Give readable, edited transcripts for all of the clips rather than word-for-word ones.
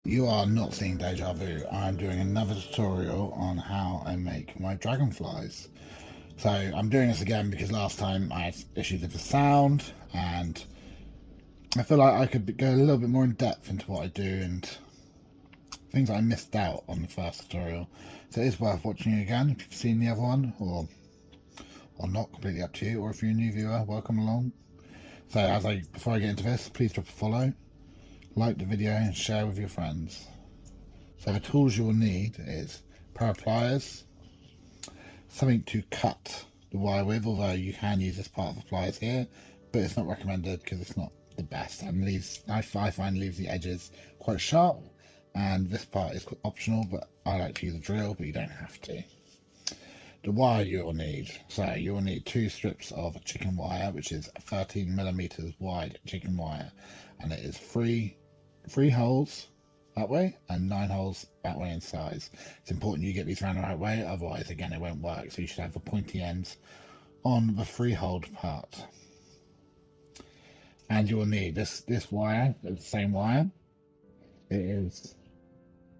You are not seeing Deja Vu. I'm doing another tutorial on how I make my dragonflies. So I'm doing this again because last time I had issues with the sound, and I feel like I could go a little bit more in depth into what I do and things I missed out on the first tutorial. So it is worth watching it again if you've seen the other one, or not, completely up to you. Or if you're a new viewer, welcome along. So before I get into this, please drop a follow, like the video, and share with your friends. So the tools you will need is a pair of pliers, something to cut the wire with, although you can use this part of the pliers here, but it's not recommended because it's not the best and I find leaves the edges quite sharp, and this part is optional, but I like to use a drill, but you don't have to. The wire you will need, so you will need 2 strips of chicken wire, which is 13mm wide chicken wire, and it is three holes that way and 9 holes that way in size. It's important you get these around the right way, otherwise again it won't work, so you should have the pointy ends on the 3-hole part. And you will need this wire, the same wire. It is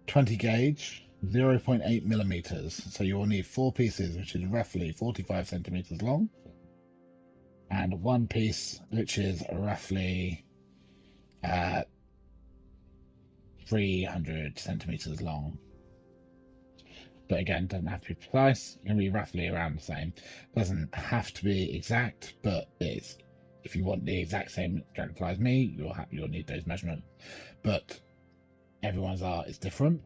20 gauge, 0.8mm, so you will need 4 pieces, which is roughly 45 centimeters long, and 1 piece which is roughly 300 centimeters long. But again, doesn't have to be precise, it can be roughly around the same. Doesn't have to be exact, but it's, if you want the exact same dragonfly as me, you'll need those measurements. But everyone's art is different.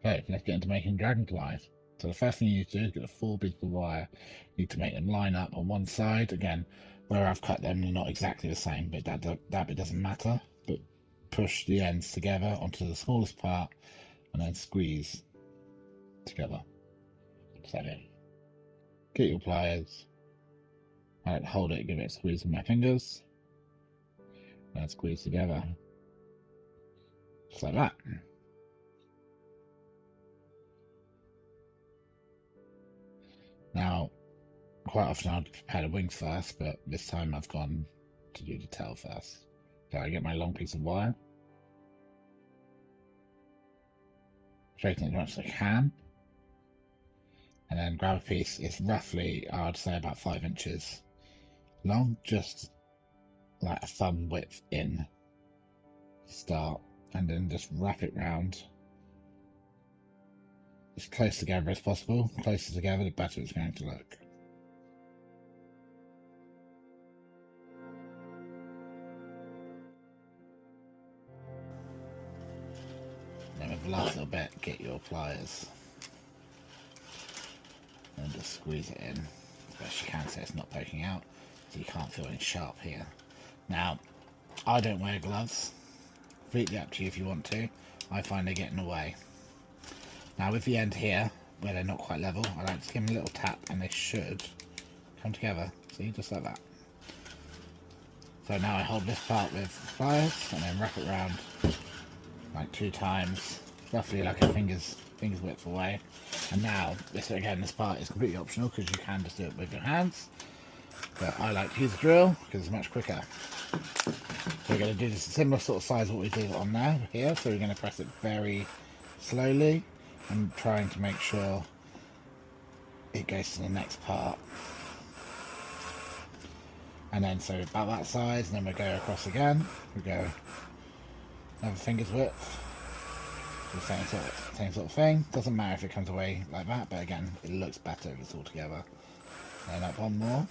So let's get into making dragonflies. So the first thing you need to do is get a 4 pieces of wire. You need to make them line up on one side. Again, where I've cut them, they're not exactly the same, but that bit doesn't matter. But push the ends together onto the smallest part and then squeeze together. So get your pliers. I like to hold it, give it a squeeze with my fingers, and squeeze together. Just like that. Now, quite often I'd prepare the wings first, but this time I've gone to do the tail first. So I get my long piece of wire, straighten it as much as I can, and then grab a piece. It's roughly, I'd say, about 5 inches long, just like a thumb width in. Start, and then just wrap it round as close together as possible. The closer together, the better it's going to look. Then with the last little bit, get your pliers and just squeeze it in as best you can so it's not poking out, so you can't feel any sharp here. Now, I don't wear gloves. Completely up to you if you want to. I find they get in the way. Now with the end here, where they're not quite level, I like to give them a little tap and they should come together. See, just like that. So now I hold this part with pliers and then wrap it around like 2 times, roughly like a finger's width away. And now, this part is completely optional because you can just do it with your hands. But I like to use a drill because it's much quicker. So we're going to do this similar sort of size what we did on now here. So we're going to press it very slowly and trying to make sure it goes to the next part. And then so about that size, and then we go across again. We go another finger's width. The same sort of thing. Doesn't matter if it comes away like that, but again, it looks better if it's all together. And up one more.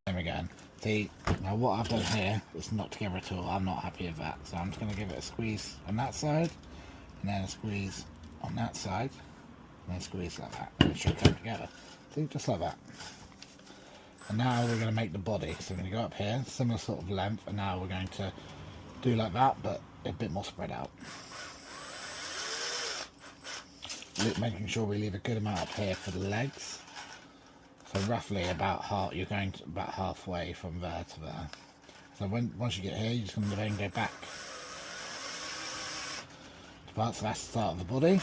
Same again. See, now what I've done here is not together at all. I'm not happy with that. So I'm just going to give it a squeeze on that side, and then a squeeze on that side, and then squeeze like that. And it should come together. See, just like that. And now we're going to make the body. So we're going to go up here, similar sort of length, and now we're going to do like that, but a bit more spread out. Making sure we leave a good amount up here for the legs. So roughly about half, you're going to about halfway from there to there. So once you get here, you're just going to then go back. So that's the start of the body.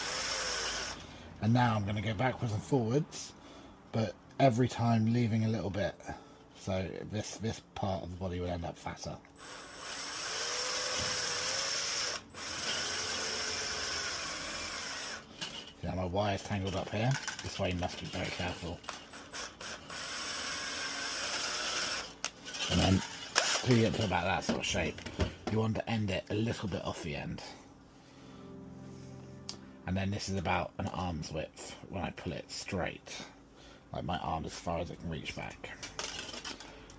And now I'm going to go backwards and forwards, but every time leaving a little bit. So this part of the body will end up fatter. Now my wire's tangled up here, this way you must be very careful. And then, till you get to about that sort of shape, you want to end it a little bit off the end. And then this is about an arm's width when I pull it straight, like my arm as far as it can reach back.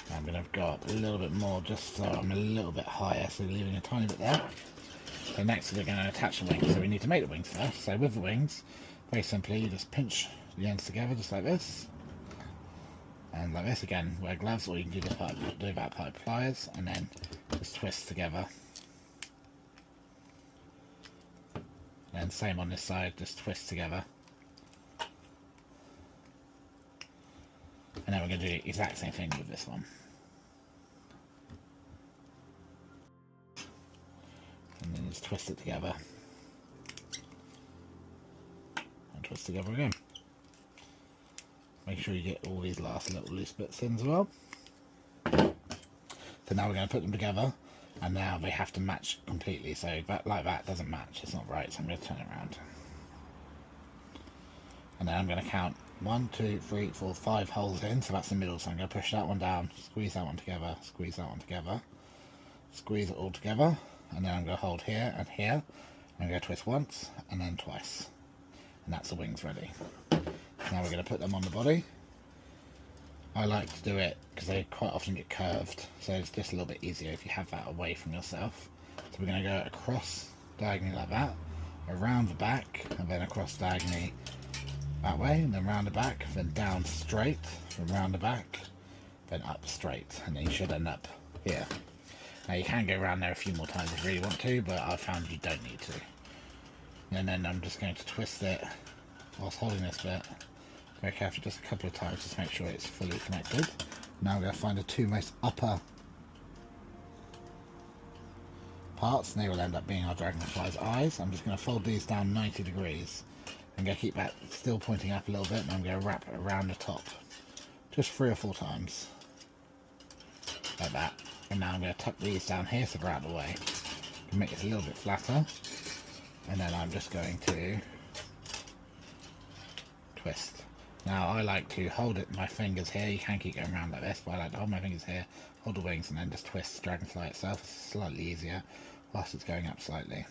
Now I'm going to go up a little bit more just so I'm a little bit higher, so leaving a tiny bit there. So next we're going to attach the wings, so we need to make the wings first. So with the wings, very simply, you just pinch the ends together just like this. And like this again, wear gloves, or you can do that by pliers, and then just twist together. And same on this side, just twist together. And then we're going to do the exact same thing with this one. And then just twist it together. And twist together again. Make sure you get all these last little loose bits in as well. So now we're going to put them together, and now they have to match completely. So that, like that doesn't match, it's not right, so I'm going to turn it around. And then I'm going to count 1, 2, 3, 4, 5 holes in, so that's the middle. So I'm going to push that one down, squeeze that one together, squeeze that one together, squeeze it all together, and then I'm going to hold here and here. I'm going to twist once and then twice, and that's the wings ready. Now we're going to put them on the body. I like to do it because they quite often get curved, so it's just a little bit easier if you have that away from yourself. So we're going to go across diagonally like that, around the back, and then across diagonally that way, and then round the back, then down straight, from round the back, then up straight, and then you should end up here. Now you can go around there a few more times if you really want to, but I've found you don't need to. And then I'm just going to twist it whilst holding this bit very carefully, just a couple of times, just to make sure it's fully connected. Now I'm going to find the two most upper parts, and they will end up being our dragonfly's eyes. I'm just going to fold these down 90 degrees. I'm going to keep that still pointing up a little bit, and I'm going to wrap it around the top just 3 or 4 times like that. And now I'm going to tuck these down here so they're out of the way to make this a little bit flatter, and then I'm just going to twist. Now I like to hold it, my fingers here, you can keep going around like this, but I like to hold my fingers here, hold the wings, and then just twist the dragonfly itself. It's slightly easier whilst it's going up slightly.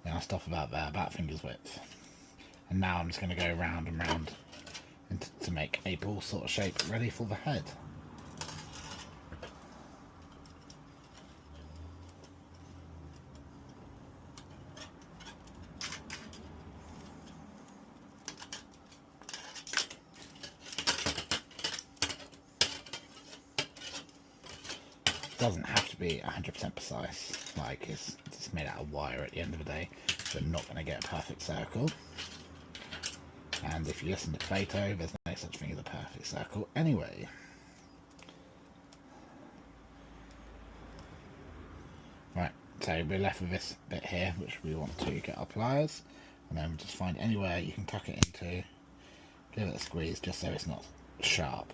Then I'll stop about there, about finger's width. And now I'm just going to go round and round to make a ball sort of shape ready for the head. Doesn't have to be 100% precise, like it's made out of wire at the end of the day, so you're not going to get a perfect circle. And if you listen to Plato, there's no such thing as a perfect circle anyway. Right, so we're left with this bit here, which we want to get our pliers, and then just find anywhere you can tuck it into, give it a squeeze just so it's not sharp.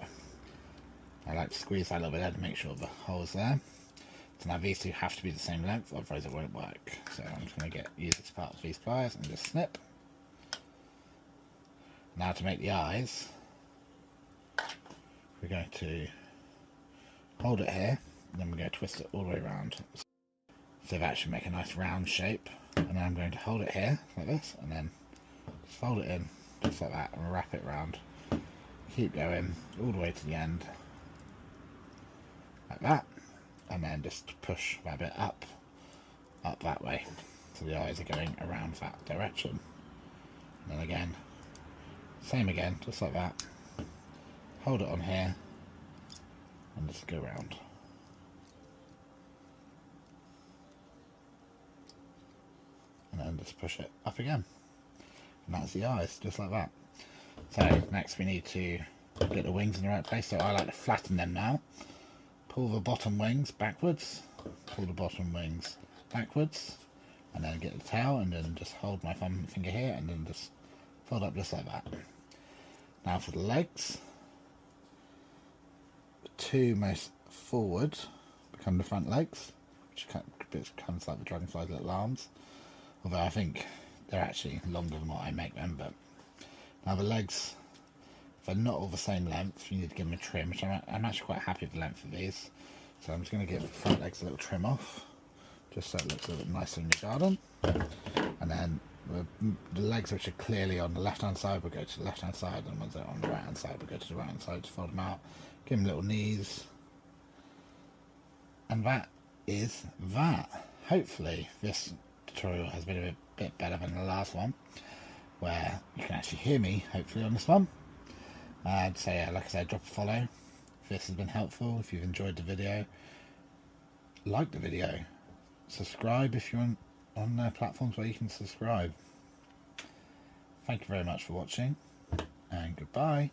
I like to squeeze that a little bit there to make sure the hole's there. So now these two have to be the same length, otherwise it won't work. So I'm just going to use this part of these pliers and just snip. Now to make the eyes, we're going to hold it here, and then we're going to twist it all the way around. So that should make a nice round shape. And then I'm going to hold it here, like this, and then just fold it in, just like that, and wrap it around. Keep going all the way to the end, like that, and then just push that bit up that way, so the eyes are going around that direction. And then again, same again, just like that, hold it on here, and just go around. And then just push it up again, and that's the eyes, just like that. So next we need to get the wings in the right place, so I like to flatten them now. Pull the bottom wings backwards, pull the bottom wings backwards, and then get the tail, and then just hold my thumb finger here, and then just fold up just like that. Now for the legs, the two most forward become the front legs, which kind of like the dragonfly's little arms. Although I think they're actually longer than what I make them. But now the legs, if they're not all the same length, you need to give them a trim, which I'm actually quite happy with the length of these. So I'm just going to give the front legs a little trim off, just so it looks a little bit nicer in your garden. And then the legs which are clearly on the left hand side will go to the left hand side, and the ones that are on the right hand side will go to the right hand side. Just fold them out, give them little knees, and that is that. Hopefully this tutorial has been a bit better than the last one, where you can actually hear me, hopefully, on this one. So yeah, like I said, drop a follow if this has been helpful. If you've enjoyed the video, like the video, subscribe if you're on platforms where you can subscribe. Thank you very much for watching, and goodbye.